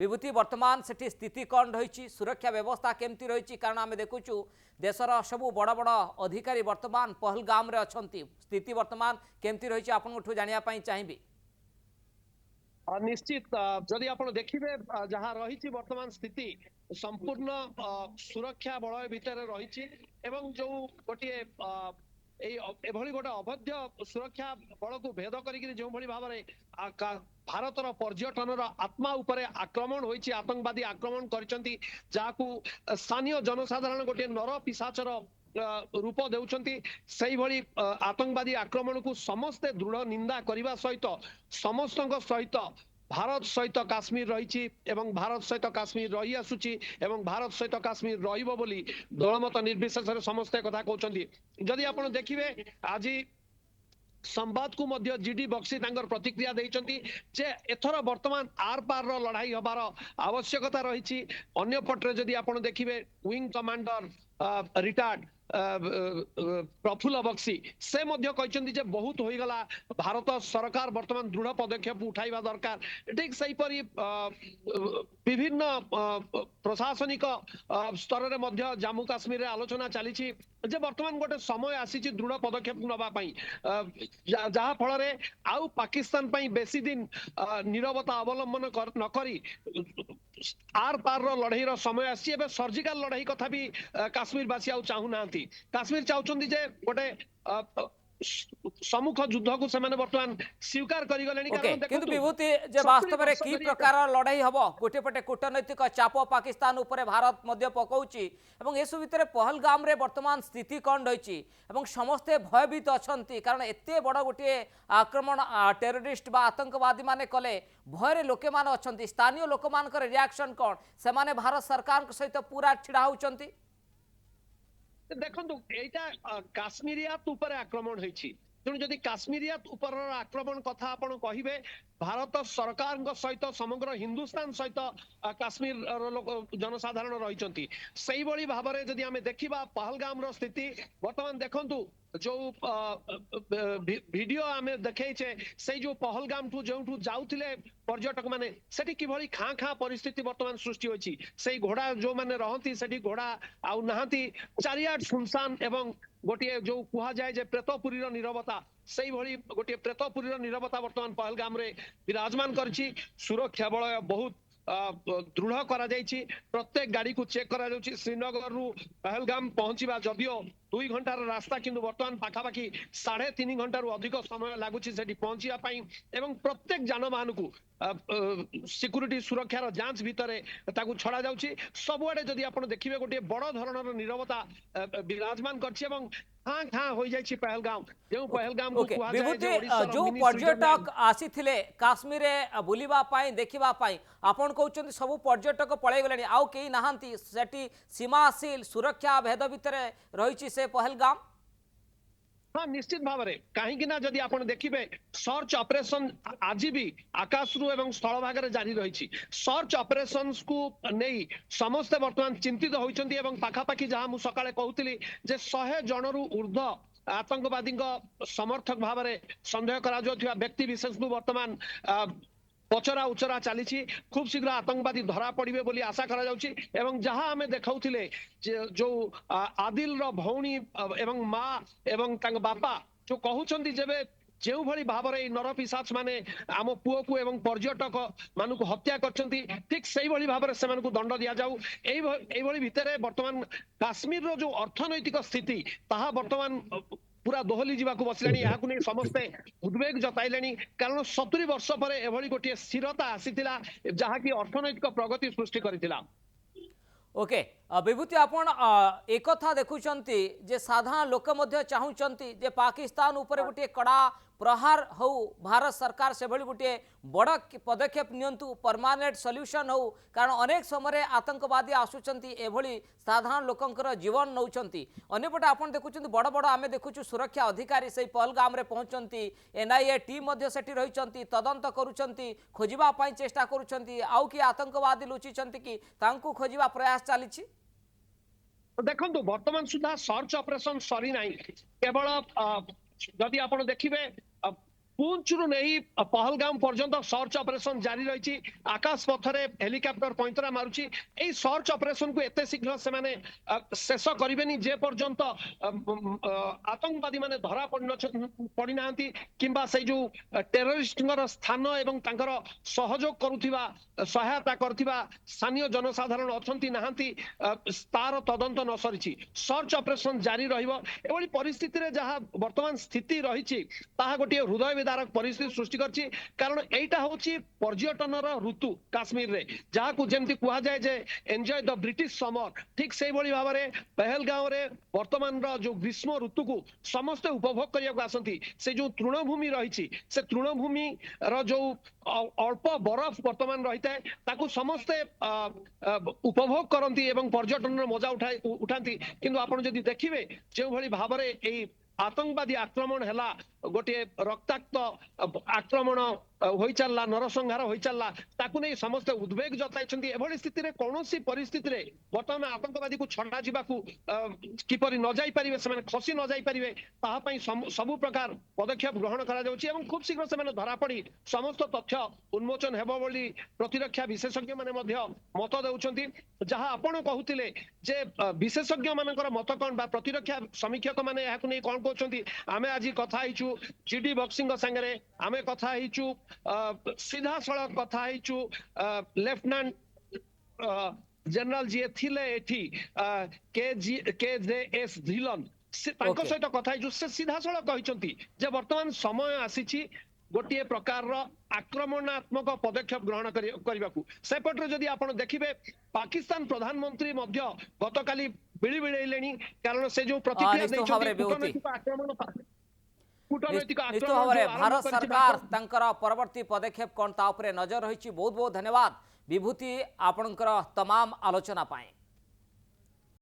विभूति वर्तमान सेठी स्थिति कौन रही सुरक्षा व्यवस्था केमती रही कारण आम देखुचु देशर सबू बड़ बड़ अधिकारी वर्तमान पहलगाम रे अछंती स्थिति वर्तमान केमती रही आपन जानापी चाहिए निश्चित जदि आप देखिए जहाँ रही वर्तमान स्थिति संपूर्ण सुरक्षा बलय भितर रही जो गोटे एभली गोटे अवैध सुरक्षा बल को भेद करी जो भाव में भारतर पर्यटन आत्मा उपरे आक्रमण होइछि आतंकवादी आक्रमण करिसंती जाकू स्थानीय जनसाधारण गोटे नर पिशाचर रूप देउछंती सही भली आतंकवादी आक्रमण को समस्ते दृढ़ निंदा करने सहित समस्त सहित भारत सहित काश्मीर रही एवं भारत सहित काश्मीर रही आसुची एवं भारत सहित काश्मीर रहिबो बोली दलमत निर्विशेष समस्ते कथा कहउछंती जदि आपण देखिबे आज संवाद को मध्य जीडी बक्सी प्रतिक्रिया देइछंती जे एथर वर्तमान आर पार रो लड़ाई हबार आवश्यकता रही अन्य पटरे जदि आपण देखिबे wing commander retired Prafulla Bakshi से मध्य कहते जे बहुत हो गला भारत सरकार वर्तमान दृढ़ पदक्षेप उठाइबा दरकार ठीक सही परी विभिन्न प्रशासनिक स्तर रे मध्य जम्मू काश्मीर रे आलोचना चली जे वर्तमान गोटे समय आसी दृढ़ पदक्षेप नबा पई जहा फल रे आउ पाकिस्तान पई बेसी दिन नीरवता अवलंबन न करी आर पार रो लड़ाई रो समय आसी एबे सर्जिकल लड़ाई कथा भी काश्मीर वासी आउ चाहू नांती काश्मीर चाहउछंती जे गोटे सम्मुख युद्ध को से वर्तमान स्वीकार किंतु विभूति जे वास्तव में की प्रकार लड़ाई हम गोटे पटे कूटनैतिक चाप पाकिस्तान उपरे भारत मध्य पकाउची एवं एसु भितर पहलगाम रे वर्तमान स्थिति कौन रही एवं समस्ते भयभीत अछंती कारण एते बड़ गोटे आक्रमण टेररिस्ट बा आतंकवादी माने कले भय लोके मान अछंती स्थानीय लोक मानकर रिएक्शन कौन से माने भारत सरकार सहित पूरा छिड़ा होउचंती देखो यहाँ काश्मीरियात उपर आक्रमण होती तेणु जदि काश्मीरियात उपर आक्रमण कथा आपण कहिबे भारत सरकार सहित समग्र हिंदुस्तान सहित काश्मीर जनसाधारण रही से भाव में जदि आम देखा पहलगाम रो स्थिति वर्तमान देखंतु जो वीडियो आम देखे से जो पहलगाम ठू जो जाऊले पर्यटक माने सेठी किभली खाँ खाँ परिस्थिति वर्तमान सृष्टि होची से घोड़ा जो माने रहंती सेठी घोड़ा आउ नाहंती चारियाड सुनसान एवं गोटे जो कुहा जाए जे प्रेतपुरी नीरवता से गोटे प्रेतपुरी नीरवता वर्तमान पहलगाम रे विराजमान करछि सुरक्षा बल बहुत दृढ़ करा जायछि प्रत्येक गाड़ी को चेक करा जाउछि श्रीनगर रु पहलगाम पहुंचीबा जदियो 2 घंटार रास्ता किंतु वर्तमान पाखापाखि 3.5 घंटा रु अधिक समय लागुछि सेठी पहुंचिया पई एवं प्रत्येक जानवाहन को सिक्यूरिटी सुरक्षार जांच भितरे ताकू छड़ा जाउछि सबुआडे जदि आपण देखिबे गोटे बड़ धरणर नीरवता विराजमान करछि एवं हाँ हाँ हो जाइछि पहलगाम जो पहलगाम को कुहा जाय जे जो पर्यटक आसीथिले काश्मीर रे बुलिबा पाई देखिबा पाई आपण कहउछन्ती सब पर्यटक पळै गलेनी आउ केही नाहंती सेठी सीमाशील सुरक्षा भेद भितरे रहिछि से पहलगाम हाँ निश्चित भाव में कहीं जदि आप देखिए सर्च ऑपरेशन आज भी आकाश रु एवं स्थल भाग में जारी रही सर्च ऑपरेशन को नहीं समस्ते वर्तमान चिंतित होती पाखापाखि जहाँ मुझे सकाळे कहूली जे 100 जन रु ऊर्ध्व आतंकवादी समर्थक भाव में संदेह करा व्यक्ति विशेष को वर्तमान पचरा उचरा चली खूब शीघ्र आतंकवादी धरा पड़े बोली आशा करा जाउछि एवं जहां हमें देखाउथिले जो आदिल रो भौणी एवं माँ एवं तांग बापा जो कहउछन्ती जेबे जो भली भाव में नर पिशाच माने आम पुओ को एवं पर्यटक मानू हत्या करछन्ती ठीक सही भली भाव में से दंड दिया जाऊ एई भितर वर्तमान काश्मीर रो जो अर्थनैतिक स्थिति ताहा वर्तमान पूरा दोहली जावाक बसलानी यहाँ नहीं समस्ते उद्वेग जताइले कारण 70 वर्ष पर एभली गोटे स्थिरता आसीथिला जहाँकि अर्थनैतिक प्रगति सृष्टि करथिला ओके विभूति आपण एक कथा देखुचंती जे साधारण लोक मध्य चाहूचंती जे पाकिस्तान ऊपर गोटे कड़ा प्रहार हो भारत सरकार से भली गोटे बड़ पदक्षेप नियंतु परमानेंट सॉल्यूशन हो कारण अनेक समय आतंकवादी आसुचंती एभली साधारण लोकंकर जीवन नौचंती अन्यपटे आपण देखुचंती बड़ बड़ आमे देखुचु सुरक्षा अधिकारी से पहलगाम रे पहुंचंती एनआईए टीम मध्य सेठी रहिचंती तदंत करूचंती खोजिबा पई चेष्टा करूचंती आउ कि आतंकवादी लुचिचंती कि तांकु खोजिबा प्रयास चलीछि देखो वर्तमान सुधा सर्च ऑपरेशन सरी ना केवल जदि आप देखिए पुंचरू नहीं पहलगाम पर्यंत सर्च ऑपरेशन जारी रही आकाश पथरे हेलिकॉप्टर पैंतरा मारुची ए सर्च ऑपरेशन को एते शीघ्र से माने शेष करिवेनी जे पर्यंत आतंकवादी माने धरा पड़ी नांती किंबा से जो टेररिस्टଙ୍କର स्थान एवं तांकर सहयोग करुथिबा सहायता करथिबा स्थानीय जनसाधारण अछंती नाहंती तार तदंत न सरिछि सर्च ऑपरेशन जारी रहिबो एवली परिस्थिति रे जहा वर्तमान स्थिति रहिछि ताहा गोटे हृदय विदारक परिस्थिति सृष्टि करछि कारण एटा होछि पर्यटनर ऋतु काश्मीर रे जहा को जेमति कुहा जाय जे एन्जॉय द ब्रिटिश समर ठीक सेही भली भाबरे पहलगांव रे वर्तमान रो जो ग्रीष्म ऋतु को समस्त उपभोग करिया को आसंती से जो तृणभूमि रहिछि से तृणभूमि रो जो अल्प बरफ वर्तमान रही है ताकू समस्ते उपभोग करती एवं पर्यटन मजा उठाती किंतु आपण जदि देखिबे जो भली भाबरे एई आतंकवादी आक्रमण हैला गोटे रक्ताक्त आक्रमण होई चलला नरसंहार होई चलला ताकू नै समस्त उद्वेग जताइछन्ती एभली स्थिति रे कोनोसी परिस्थिति रे वर्तमान आतंकवादी को छडा जिबाकू किपरि न जाई परिबे से माने खसी न जाई परिबे ताहा पई सब प्रकार पदक्षेप ग्रहण करा जाउची एवं खूब शीघ्र से माने धरा पड़ी समस्त तथ्य उन्मोचन हेबो बोली प्रतिरक्षा विशेषज्ञ माने मध्य मत देउछन्ती जहा आपण कहउतिले जे विशेषज्ञ मानकर मत कोन बा प्रतिरक्षा समीक्षक माने याकू नै कोन कहउछन्ती आमे आजि कथा हिचू जीडी बक्सिंग संगे आमे कथा हिचू सीधा सड़क कथा हिचू लेफ्टिनेंट जनरल जी थिले एठी के जे एस धिलन तांको सहित कथा हिचू से सीधा सड़क कहिसंती जे वर्तमान समय आसीची गोटे प्रकार आक्रमणात्मक पदक्षेप ग्रहण करने सेपटे जदि आप देखिए पाकिस्तान प्रधानमंत्री गतकाली बिड़ी बिड़ेले कारण से जो प्रतिक्रिया आक्रमण निश्चित भाव में भारत सरकार तंकर परवर्ती पदक्षेप कौन ता उपरे नजर रही बहुत बहुत धन्यवाद विभूति आपणकर तमाम आलोचना पाए।